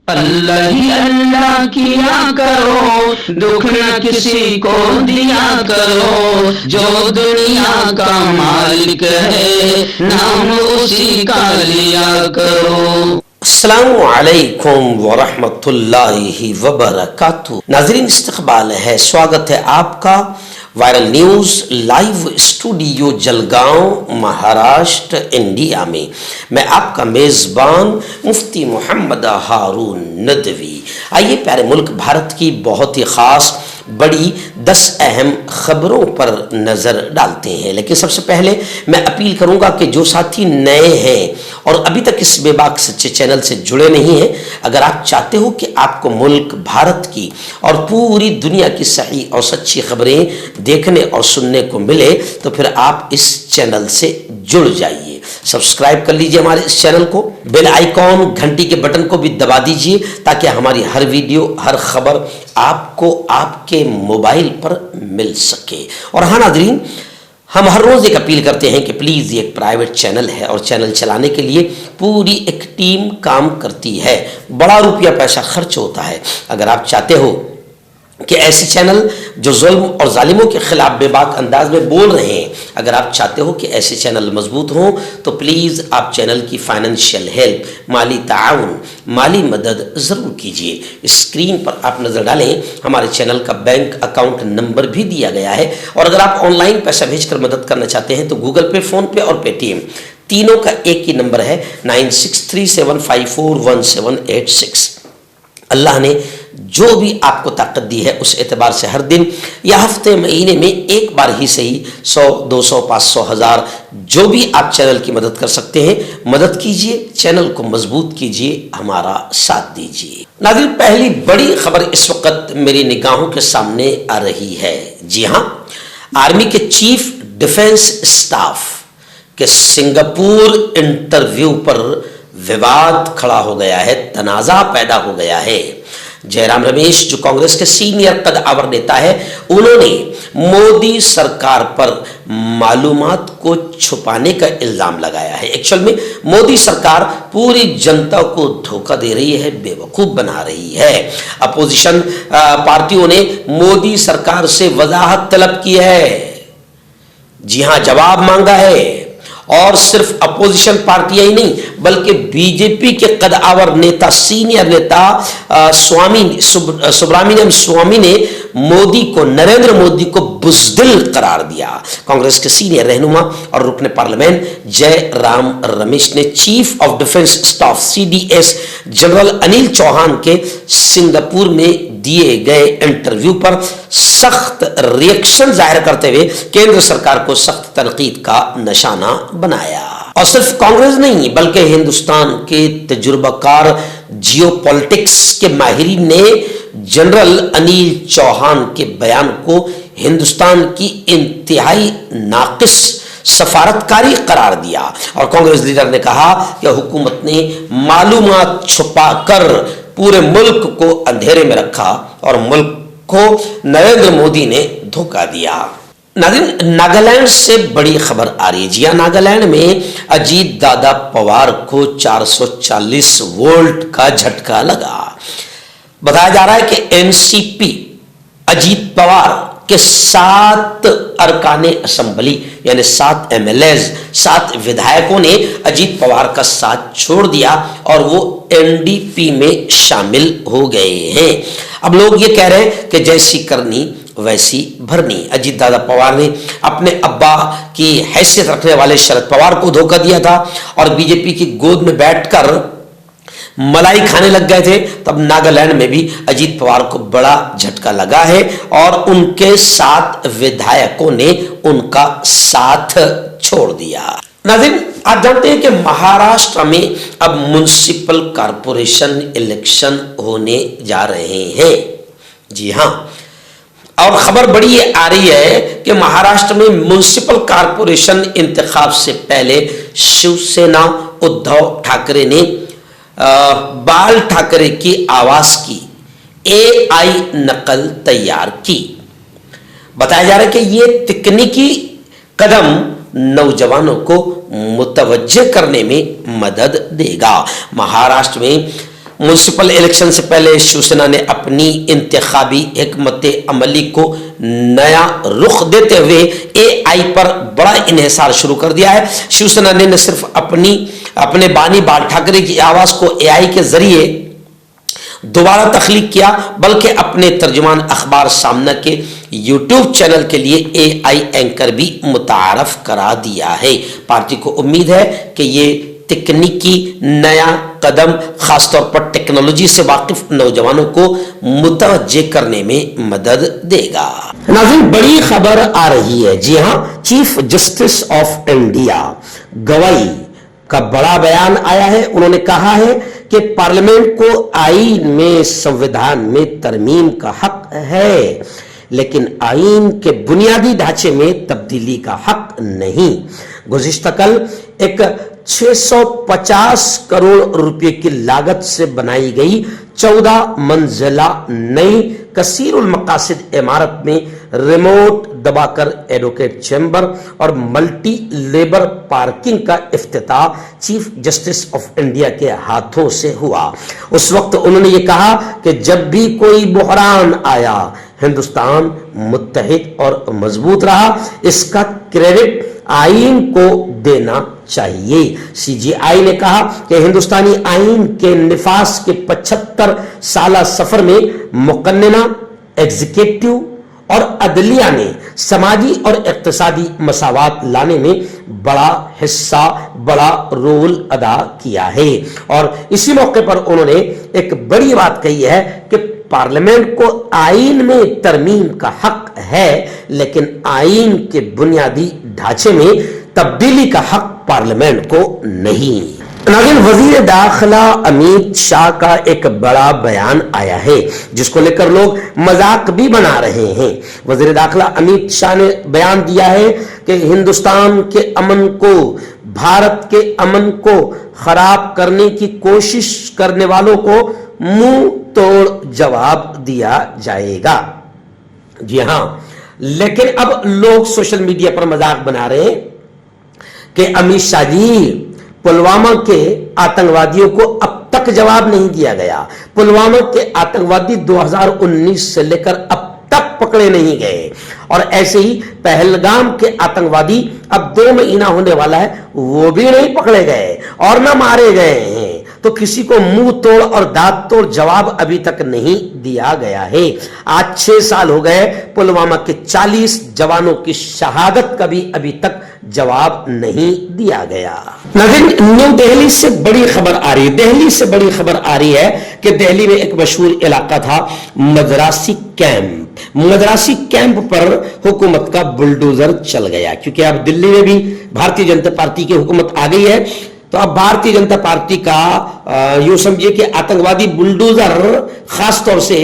اللہ ہی اللہ کیا کرو، دکھ نہ کسی کو دیا کرو، جو دنیا کا مالک ہے نام اسی کا لیا کرو۔ السلام علیکم ورحمۃ اللہ وبرکاتہ۔ ناظرین، استقبال ہے، سواگت ہے آپ کا viral news live studio Jalgaon Maharashtra India میں۔ میں آپ کا میزبان مفتی محمد ہارون ندوی۔ آئیے پیارے ملک بھارت کی بہت ہی خاص بڑی 10 اہم خبروں پر نظر ڈالتے ہیں، لیکن سب سے پہلے میں اپیل کروں گا کہ جو ساتھی نئے ہیں اور ابھی تک اس بے باک سچے چینل سے جڑے نہیں ہیں، اگر آپ چاہتے ہو کہ آپ کو ملک بھارت کی اور پوری دنیا کی صحیح اور سچی خبریں دیکھنے اور سننے کو ملے تو پھر آپ اس چینل سے جڑ جائیے۔ سبسکرائب کر لیجئے ہمارے اس چینل کو، بیل آئیکن گھنٹی کے بٹن کو بھی دبا دیجئے تاکہ ہماری ہر ویڈیو ہر خبر آپ کو آپ کے موبائل پر مل سکے۔ اور ہاں ناظرین، ہم ہر روز ایک اپیل کرتے ہیں کہ پلیز یہ ایک پرائیویٹ چینل ہے اور چینل چلانے کے لیے پوری ایک ٹیم کام کرتی ہے، بڑا روپیہ پیسہ خرچ ہوتا ہے۔ اگر آپ چاہتے ہو کہ ایسے چینل جو ظلم اور ظالموں کے خلاف بے باک انداز میں بول رہے ہیں، اگر آپ چاہتے ہو کہ ایسے چینل مضبوط ہوں تو پلیز آپ چینل کی فائنینشیل ہیلپ، مالی تعاون، مالی مدد ضرور کیجیے۔ اسکرین پر آپ نظر ڈالیں، ہمارے چینل کا بینک اکاؤنٹ نمبر بھی دیا گیا ہے، اور اگر آپ آن لائن پیسہ بھیج کر مدد کرنا چاہتے ہیں تو گوگل پے، فون پے اور پے ٹی ایم تینوں کا ایک ہی نمبر ہے 9637541786۔ اللہ نے جو بھی آپ کو طاقت دی ہے اس اعتبار سے ہر دن یا ہفتے مہینے میں ایک بار ہی صحیح 100، 200، 500، 1000 جو بھی آپ چینل کی مدد کر سکتے ہیں مدد کیجئے، چینل کو مضبوط کیجئے، ہمارا ساتھ دیجئے۔ ناظرین، پہلی بڑی خبر اس وقت میری نگاہوں کے سامنے آ رہی ہے۔ جی ہاں، آرمی کے چیف ڈیفنس اسٹاف کے سنگاپور انٹرویو پر وواد کھڑا ہو گیا ہے، تنازع پیدا ہو گیا ہے۔ جے رام رمیش جو کانگریس کے سینئر قد آور نیتا ہے، انہوں نے مودی سرکار پر معلومات کو چھپانے کا الزام لگایا ہے۔ ایکچوئل میں مودی سرکار پوری جنتا کو دھوکہ دے رہی ہے، بے وقوف بنا رہی ہے۔ اپوزیشن پارٹیوں نے مودی سرکار سے وضاحت طلب کی ہے، جی ہاں، جواب مانگا ہے، اور صرف اپوزیشن پارٹیاں ہی نہیں بلکہ بی جے پی کے قد آور نیتا، سینئر نیتا سبرامینیم سوامی نے نریندر مودی کو بزدل قرار دیا۔ کانگریس کے سینئر رہنما اور رکن پارلیمنٹ جے رام رمیش نے chief of defence staff CDS general Anil Chauhan کے سنگاپور میں دیے گئے انٹرویو پر سخت ریئیکشن ظاہر کرتے ہوئے کیندر سرکار کو سخت تنقید کا نشانہ بنایا۔ اور صرف کانگریس نہیں بلکہ ہندوستان کے تجربہ کار جیو پالیٹکس کے ماہرین نے جنرل انل چوہان کے بیان کو ہندوستان کی انتہائی ناقص سفارتکاری قرار دیا، اور کانگریس لیڈر نے کہا کہ حکومت نے معلومات چھپا کر پورے ملک کو اندھیرے میں رکھا اور ملک کو نریندر مودی نے دھوکہ دیا۔ ناظرین، ناگالینڈ سے بڑی خبر آ رہی ہے۔ جی ہاں، ناگالینڈ میں اجیت دادا پوار کو 440 وولٹ کا جھٹکا لگا۔ بتایا جا رہا ہے کہ NCP اجیت پوار کے 7 ارکان اسمبلی یعنی 7 MLAs، 7 ودھائکوں نے اجیت پوار کا ساتھ چھوڑ دیا اور وہ NDP میں شامل ہو گئے ہیں۔ اب لوگ یہ کہہ رہے ہیں کہ جیسی کرنی ویسی بھرنی۔ اجیت دادا پوار نے اپنے ابا کی حیثیت رکھنے والے شرد پوار کو دھوکہ دیا تھا اور BJP کی گود میں بیٹھ کر ملائی کھانے لگ گئے تھے۔ تب ناگالینڈ میں بھی اجیت پوار کو بڑا جھٹکا لگا ہے اور ان کے 7 ودھائکوں نے ان کا ساتھ چھوڑ دیا۔ ناظرین، آپ جانتے ہیں کہ مہاراشٹر میں اب میونسپل کارپوریشن الیکشن ہونے جا رہے ہیں۔ جی ہاں، اور خبر بڑی آ رہی ہے کہ مہاراشٹر میں میونسپل کارپوریشن انتخاب سے پہلے شیو سینا ادھو ٹھاکرے نے بال ٹھاکرے کی آواز کی AI نقل تیار کی۔ بتایا جا رہا ہے کہ یہ تکنیکی قدم نوجوانوں کو متوجہ کرنے میں مدد دے گا۔ مہاراشٹر میں म्यूनसिपल इलेक्शन से पहले शिवसेना ने अपनी इंतखाबी हिकमत अमली को नया रुख देते हुए एआई पर बड़ा इन्हिसार शुरू कर दिया है। शिवसेना ने न सिर्फ अपने बानी बाल ठाकरे की आवाज को एआई के जरिए दोबारा तख्लीक किया, बल्कि अपने तर्जुमान अखबार सामना के यूट्यूब चैनल के लिए एआई एंकर भी मुतारफ करा दिया है। पार्टी को उम्मीद है कि ये तकनीकी नया कदम खासतौर पर टेक्नोलॉजी से वाकिफ नौजवानों को मुतवज्जे करने में मदद देगा। नाज़रीन, बड़ी खबर आ रही है। जी हाँ, चीफ जस्टिस ऑफ इंडिया गवाई का बड़ा बयान आया है। उन्होंने कहा है कि पार्लियामेंट को आईन में, संविधान में तरमीम का हक है, लेकिन आईन के बुनियादी ढांचे में तब्दीली का हक नहीं। गुज़िश्ता कल एक 650 करोड़ रुपए की लागत से बनाई गई 14 मंजिला नई कसीरुल मकासिद इमारत में रिमोट दबाकर एडवोकेट चैम्बर और मल्टी लेबर पार्किंग का इफ्तिताह चीफ जस्टिस ऑफ इंडिया के हाथों से हुआ। उस वक्त उन्होंने ये कहा कि जब भी कोई बुहरान आया, हिंदुस्तान मुत्तहिद और मजबूत रहा। इसका क्रेडिट आईन को देना चाहिए। सीजीआई ने कहा कि हिंदुस्तानी आईन के निफास के 75 साला सफर में मुकन्नना, एग्जीक्यूटिव और अदलिया ने समाजी और इक्तिसादी मसावात लाने में बड़ा हिस्सा, बड़ा रोल अदा किया है। और इसी मौके पर उन्होंने एक बड़ी बात कही है कि पार्लियामेंट को आईन में तरमीम का हक है, लेकिन आईन के बुनियादी ढांचे में तब्दीली का हक पार्लियामेंट को नहीं। नाज़रीन, वजीर दाखिला अमित शाह का एक बड़ा बयान आया है, जिसको लेकर लोग मजाक भी बना रहे हैं। वजीर दाखिला अमित शाह ने बयान दिया है कि हिंदुस्तान के अमन को, भारत के अमन को खराब करने की कोशिश करने वालों को मुंह तोड़ जवाब दिया जाएगा। जी हां, लेकिन अब लोग सोशल मीडिया पर मजाक बना रहे हैं कि अमित शाह जी, पुलवामा के आतंकवादियों को अब तक जवाब नहीं दिया गया। पुलवामा के आतंकवादी 2019 से लेकर अब तक पकड़े नहीं गए, और ऐसे ही पहलगाम के आतंकवादी अब 2 महीना होने वाला है, वो भी नहीं पकड़े गए और न मारे गए हैं। तो किसी को मुंह तोड़ और दांत तोड़ जवाब अभी तक नहीं दिया गया है। आज 6 साल हो गए, पुलवामा के 40 जवानों की शहादत का भी अभी तक जवाब नहीं दिया गया। नाज़रीन, न्यू दिल्ली से बड़ी खबर आ रही है। दिल्ली से बड़ी खबर आ रही है कि दिल्ली में एक मशहूर इलाका था मद्रासी कैंप। मद्रासी कैंप पर हुकूमत का बुलडोजर चल गया, क्योंकि अब दिल्ली में भी भारतीय जनता पार्टी की हुकूमत आ गई है। तो अब भारतीय जनता पार्टी का यूं समझिए कि आतंकवादी बुलडोजर खास तौर से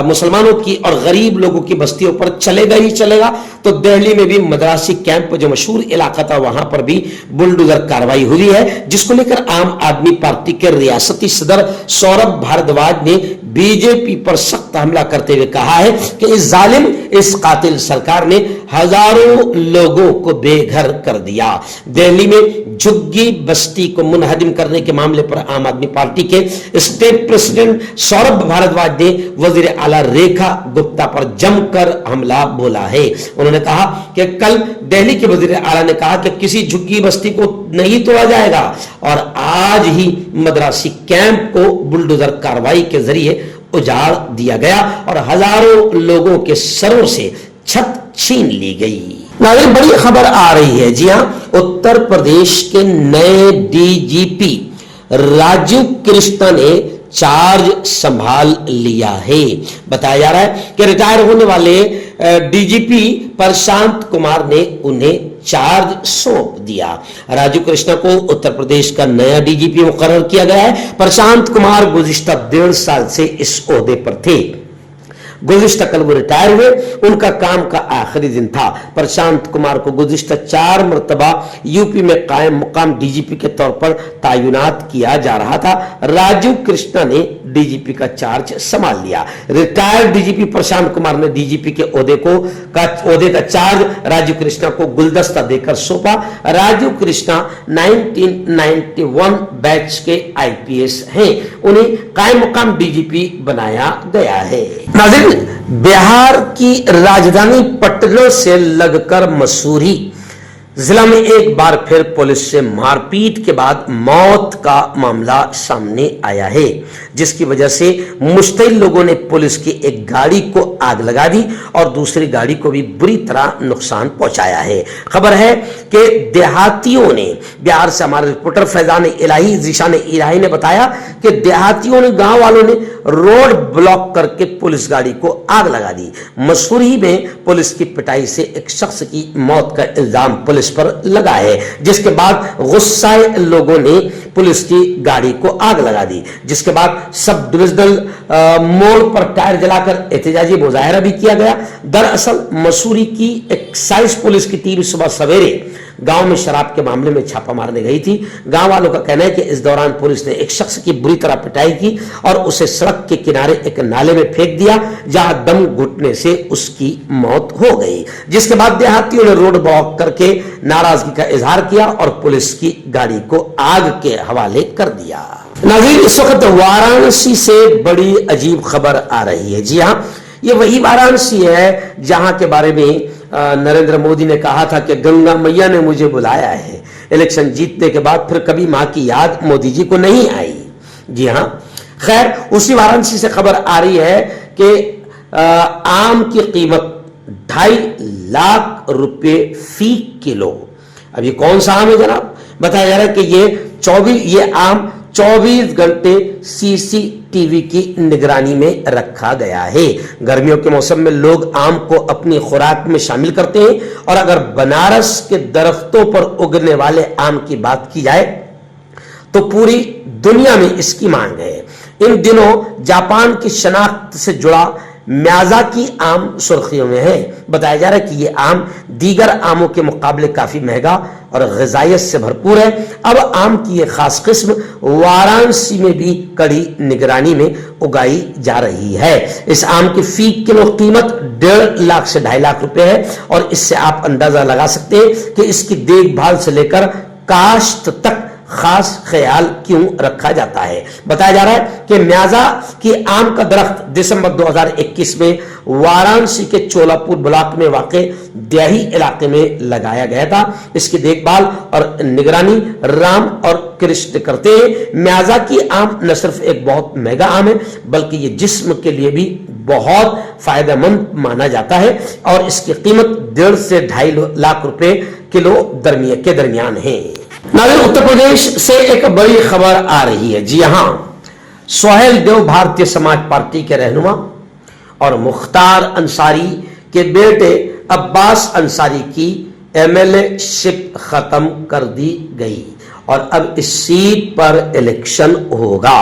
मुसलमानों की और गरीब लोगों की बस्तियों पर चलेगा ही चलेगा। तो दिल्ली में भी मद्रासी कैंप जो मशहूर इलाका था, वहां पर भी बुलडोजर कार्रवाई हुई है, जिसको लेकर आम आदमी पार्टी के रियासती सदर सौरभ भारद्वाज ने बीजेपी पर सख्त हमला करते हुए कहा है कि इस जालिम, इस कातिल सरकार ने हजारों लोगों को बेघर कर दिया। दिल्ली में झुग्गी बस्ती को मुनहदिम करने के मामले पर आम आदमी पार्टी के स्टेट प्रेसिडेंट सौरभ भारद्वाज ने वजीर आला रेखा गुप्ता पर जमकर हमला बोला है। उन्होंने कहा कि कल दिल्ली के वजीर आला ने कहा कि किसी झुग्गी बस्ती को नहीं तोड़ा जाएगा, और आज ही मद्रासी कैंप को बुलडोजर कार्रवाई के जरिए उजाड़ दिया गया और हजारों लोगों के सरों से छत छीन ली गई। नाज़रीन, बड़ी खबर आ रही है। जी हां, उत्तर प्रदेश के नए डीजीपी राजीव कृष्णा ने चार्ज संभाल लिया है। बताया जा रहा है कि रिटायर होने वाले डीजीपी प्रशांत कुमार ने उन्हें चार्ज सौंप दिया। राजीव कृष्णा को उत्तर प्रदेश का नया डीजीपी मुकर्रर किया गया है। प्रशांत कुमार गुज़िश्ता 1.5 साल से इस ओहदे पर थे। गुज़िश्ता कल वो रिटायर हुए, उनका काम का आखिरी दिन था। प्रशांत कुमार को गुज़िश्ता 4 मरतबा यूपी में कायम मुकाम डीजीपी के तौर पर तैनात किया जा रहा था। राजीव कृष्णा ने डीजीपी का चार्ज संभाल लिया। रिटायर्ड डीजीपी प्रशांत कुमार ने डीजीपी के ओहदे का चार्ज राजीव कृष्णा को गुलदस्ता देकर सौंपा। राजीव कृष्णा 1991 बैच के आईपीएस हैं, उन्हें कायम मुकाम डीजीपी बनाया गया है। नाज़रीन, बिहार की राजधानी पटना से लगकर मसूरी जिला में एक बार फिर पुलिस से मारपीट के बाद मौत का मामला सामने आया है, जिसकी वजह से मुश्तिल लोगों ने पुलिस की एक गाड़ी को आग लगा दी और दूसरी गाड़ी को भी बुरी तरह नुकसान पहुंचाया है। खबर है कि देहातियों ने, बिहार से हमारे रिपोर्टर फैजान इलाही जीशान इलाही ने बताया कि देहातियों ने, गांव वालों ने रोड ब्लॉक करके पुलिस गाड़ी को आग लगा दी। मसूरी में पुलिस की पिटाई से एक शख्स की मौत का इल्जाम पुलिस पर लगा है, जिसके बाद गुस्साए लोगों ने पुलिस की गाड़ी को आग लगा दी, जिसके बाद सब डिविजनल मोड़ पर टायर जलाकर एहतजाजी मुजाहरा भी किया गया। दरअसल मसूरी की एक्साइज पुलिस की टीम सुबह सवेरे गांव में शराब के मामले में छापा मारने गई थी। गांव वालों का कहना है कि इस दौरान पुलिस ने एक शख्स की बुरी तरह पिटाई की और उसे सड़क के किनारे एक नाले में फेंक दिया, जहां दम घुटने से उसकी मौत हो गई, जिसके बाद देहातियों ने रोड ब्लॉक करके नाराजगी का इजहार किया और पुलिस की गाड़ी को आग के हवाले कर दिया। नाज़रीन, इस वक्त वाराणसी से बड़ी अजीब खबर आ रही है। जी हां, ये वही वाराणसी है जहां के बारे में नरेंद्र मोदी ने कहा था कि गंगा मैया ने मुझे बुलाया है। इलेक्शन जीतने के बाद फिर कभी मां की याद मोदी जी को नहीं आई। जी हां, खैर उसी वाराणसी से खबर आ रही है कि आम की कीमत 2.5 लाख रुपए फी किलो। अब ये कौन सा आम है जनाब? बताया जा रहा है कि ये आम 24 घंटे सीसीटीवी की निगरानी में रखा गया है। गर्मियों के मौसम में लोग आम को अपनी खुराक में शामिल करते हैं और अगर बनारस के दरख्तों पर उगने वाले आम की बात की जाए तो पूरी दुनिया में इसकी मांग है। इन दिनों जापान की शनाख्त से जुड़ा मियाज़ाकी आम सुर्खियों में है। बताया जा रहा है कि ये आम दीगर आमों के मुकाबले काफी महंगा और ग़िज़ाइयत से भरपूर है। अब आम की ये खास किस्म वाराणसी में भी कड़ी निगरानी में उगाई जा रही है। इस आम की फी किलो कीमत 1.5 लाख से 2.5 लाख रुपए है और इससे आप अंदाजा लगा सकते हैं कि इसकी देखभाल से लेकर काश्त तक खास ख्याल क्यों रखा जाता है। बताया जा रहा है कि म्याजा की आम का दरख्त दिसंबर 2021 में वाराणसी के चोलापुर ब्लॉक में वाक़े देही इलाके में लगाया गया था। इसकी देखभाल और निगरानी राम और कृष्ण करते हैं। म्याजा की आम न सिर्फ एक बहुत महंगा आम है बल्कि ये जिस्म के लिए भी बहुत फायदेमंद माना जाता है और इसकी कीमत 1.5 से 2.5 लाख रुपए किलो के दरमियान है। नाज़रीन, उत्तर प्रदेश से एक बड़ी खबर आ रही है। जी हां, सोहेल देव भारतीय समाज पार्टी के रहनुमा और मुख्तार अंसारी के बेटे अब्बास अंसारी की एमएलए शिप खत्म कर दी गई और अब इस सीट पर इलेक्शन होगा।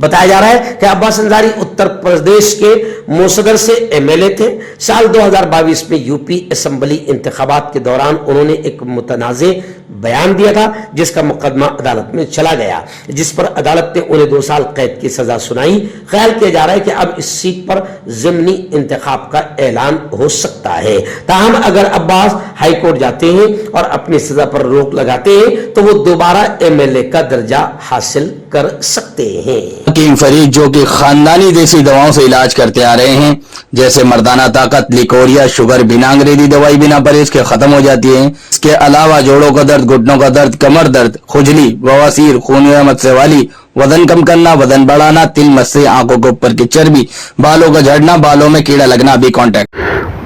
बताया जा रहा है कि अब्बास अंसारी उत्तर प्रदेश के मोसगर से एमएलए थे। साल 2022 में यूपी असेंबली इंतखाबात के दौरान उन्होंने एक मुतनाज़े बयान दिया था जिसका मुकदमा अदालत में चला गया, जिस पर अदालत ने उन्हें 2 साल कैद की सजा सुनाई। ख्याल किया जा रहा है कि अब इस सीट पर ज़िमनी इंतखाब का ऐलान हो सकता है। ताहम अगर अब्बास हाईकोर्ट जाते हैं और अपनी सजा पर रोक लगाते हैं तो वो दोबारा एमएलए का दर्जा हासिल कर सकते हैं। हकीम फरीद जो कि खानदानी देसी दवाओं से इलाज करते आ रहे हैं, जैसे मर्दाना ताकत, लिकोरिया, शुगर, बिना अंग्रेजी दवाई बिना परहेज के खत्म हो जाती है। इसके अलावा जोड़ों का दर्द, घुटनों का दर्द, कमर दर्द, खुजली, बवासीर, खून या मस्से वाली, वजन कम करना, वजन बढ़ाना, तिल मस्से, आंखों के ऊपर की चर्बी, बालों का झड़ना, बालों में कीड़ा लगना, भी कॉन्टैक्ट।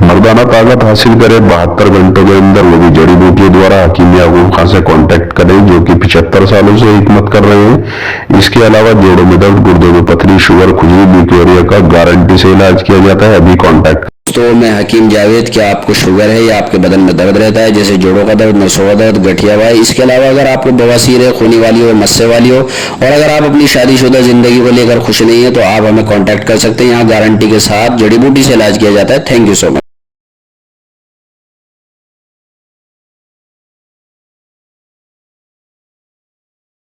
मर्दाना ताकत हासिल करे 72 घंटों के अंदर, वो भी जड़ी बूटियों द्वारा। हकीम याकूब खान से कांटेक्ट करें जो कि 75 सालों से हिकमत कर रहे हैं। इसके अलावा जोड़ों में दर्द, गुर्दों में पथरी, शुगर, खुजली, लिकोरिया का गारंटी से इलाज किया जाता है। अभी कांटेक्ट। तो मैं हकीम जावेद, क्या आपको शुगर है या आपके बदन में दर्द रहता है, जैसे जोड़ों का दर्द, नसों का दर्द, गठिया भाई? इसके अलावा अगर आपको बवासीर है, खूनी वाली हो, मस्से वाली हो और अगर आप अपनी शादीशुदा जिंदगी को लेकर खुश नहीं है तो आप हमें कांटेक्ट कर सकते हैं। यहाँ गारंटी के साथ जड़ी बूटी से इलाज किया जाता है। Thank you so much.